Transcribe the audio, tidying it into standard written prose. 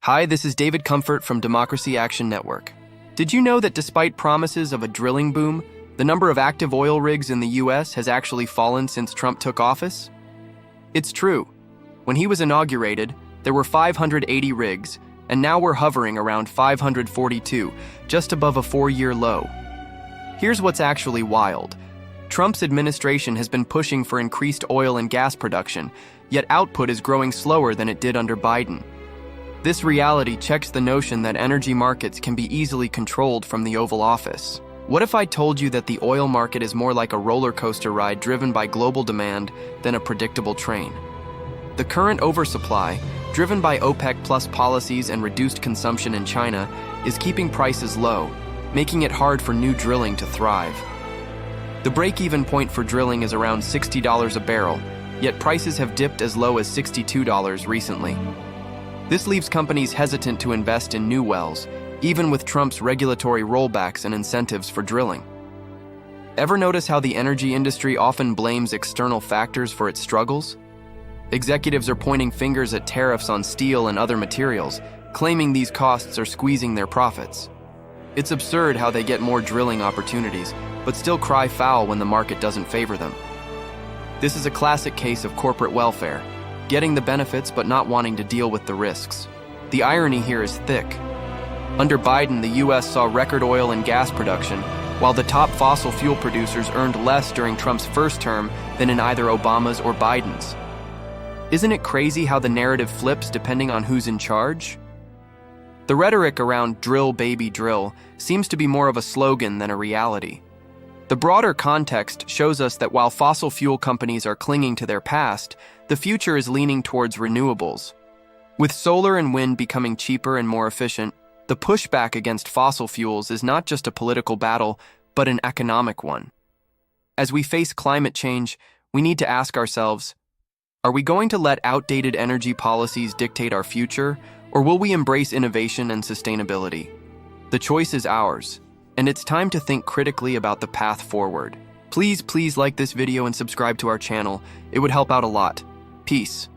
Hi, this is David Comfort from Democracy Action Network. Did you know that despite promises of a drilling boom, the number of active oil rigs in the U.S. has actually fallen since Trump took office? It's true. When he was inaugurated, there were 580 rigs, and now we're hovering around 542, just above a 4-year low. Here's what's actually wild. Trump's administration has been pushing for increased oil and gas production, yet output is growing slower than it did under Biden. This reality checks the notion that energy markets can be easily controlled from the Oval Office. What if I told you that the oil market is more like a roller coaster ride driven by global demand than a predictable train? The current oversupply, driven by OPEC plus policies and reduced consumption in China, is keeping prices low, making it hard for new drilling to thrive. The break-even point for drilling is around $60 a barrel, yet prices have dipped as low as $62 recently. This leaves companies hesitant to invest in new wells, even with Trump's regulatory rollbacks and incentives for drilling. Ever notice how the energy industry often blames external factors for its struggles? Executives are pointing fingers at tariffs on steel and other materials, claiming these costs are squeezing their profits. It's absurd how they get more drilling opportunities, but still cry foul when the market doesn't favor them. This is a classic case of corporate welfare, getting the benefits but not wanting to deal with the risks. The irony here is thick. Under Biden, the U.S. saw record oil and gas production, while the top fossil fuel producers earned less during Trump's first term than in either Obama's or Biden's. Isn't it crazy how the narrative flips depending on who's in charge? The rhetoric around "drill, baby, drill" seems to be more of a slogan than a reality. The broader context shows us that while fossil fuel companies are clinging to their past, the future is leaning towards renewables. With solar and wind becoming cheaper and more efficient, the pushback against fossil fuels is not just a political battle, but an economic one. As we face climate change, we need to ask ourselves, are we going to let outdated energy policies dictate our future, or will we embrace innovation and sustainability? The choice is ours, and it's time to think critically about the path forward. Please like this video and subscribe to our channel. It would help out a lot. Peace.